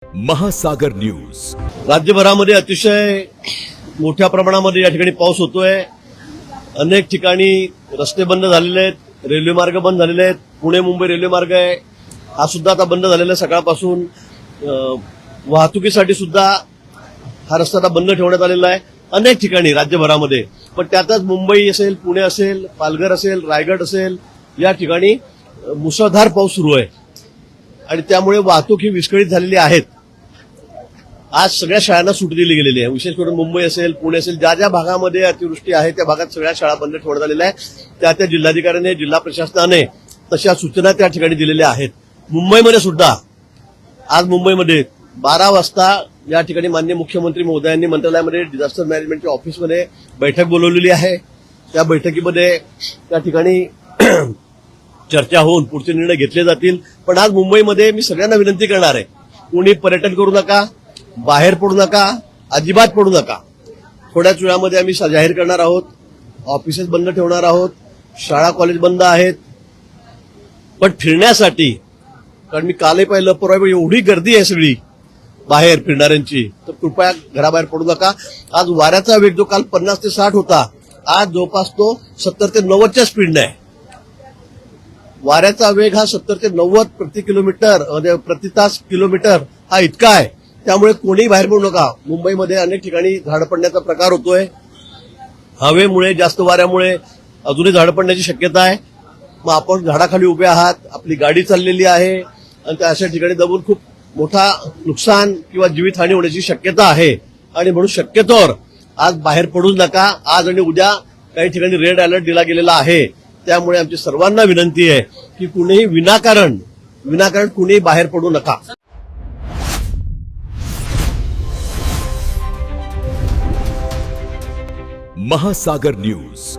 महासागर न्यूज. राज्यभरामध्ये अतिशय मोठ्या प्रमाणामध्ये या ठिकाणी पाऊस होतोय. अनेक ठिकाणी रस्ते बंद झालेले आहेत, रेल्वे मार्ग बंद झालेले आहेत. पुणे मुंबई रेल्वे मार्ग आहे हा सुद्धा आता बंद झालेला आहे. सकाळपासून वाहतुकीसाठी सुद्धा हा रस्ता आता बंद ठेवण्यात आलेला आहे अनेक ठिकाणी राज्यभरामध्ये. पण त्यातच मुंबई असेल, पुणे असेल, पालघर असेल, रायगड असेल या ठिकाणी मुसळधार पाऊस सुरू आहे आणि त्यामुळे वाहतूक ही विस्कळीत झालेली आहेत. आज सगळ्या शाळांना सुट्टी दिली गेलेली आहे. विशेष करून मुंबई असेल, पुणे असेल, ज्या ज्या भागामध्ये अतिवृष्टी आहे त्या भागात सगळ्या शाळा बंद ठेवण्यात आलेल्या आहे. त्या जिल्हाधिकाऱ्याने, जिल्हा प्रशासनाने तशा सूचना त्या ठिकाणी दिलेल्या आहेत. मुंबईमध्ये सुद्धा आज मुंबईमध्ये 12 वाजता या ठिकाणी माननीय मुख्यमंत्री महोदयांनी मंत्रालयामध्ये डिझास्टर मॅनेजमेंटच्या ऑफिसमध्ये बैठक बोलवलेली आहे. त्या बैठकीमध्ये त्या ठिकाणी चर्चा होऊन पुढचे निर्णय घेतले जातील. पण आज मुंबईमध्ये मी सगळ्यांना विनंती करणार आहे, कोणी पर्यटन करू नका, बाहेर पडू नका, अजिबात पडू नका. थोड्याच वेळामध्ये आम्ही जाहीर करणार आहोत, ऑफिसेस बंद ठेवणार आहोत, शाळा कॉलेज बंद आहेत. पण फिरण्यासाठी, कारण मी कालही पाहिलं, परवा एवढी गर्दी आहे सगळी बाहेर फिरणाऱ्यांची, तर कृपया घराबाहेर पडू नका. आज वाऱ्याचा वेग जो काल 50 ते 60 होता, आज जवळपास तो 70 ते 90च्या स्पीडने आहे. वाऱ्याचा वेग हा 70 ते 90 प्रति तास किलोमीटर हा इतका आहे. त्यामुळे कोणीही बाहेर पडू नका. मुंबईमध्ये अनेक ठिकाणी झाड पडण्याचा प्रकार होतोय. हवेमुळे, जास्त वाऱ्यामुळे अजूनही झाड पडण्याची शक्यता आहे. मग आपण झाडाखाली उभे आहात, आपली गाडी चाललेली आहे आणि त्या अशा ठिकाणी दबून खूप मोठा नुकसान किंवा जीवितहानी होण्याची शक्यता आहे. आणि म्हणून शक्यतोवर आज बाहेर पडूच नका. आज आणि उद्या काही ठिकाणी रेड अलर्ट दिला गेलेला आहे. त्यामुळे आमची सर्वांना विनंती आहे की कुणीही विनाकारण कुणीही बाहेर पडू नका. महासागर न्यूज.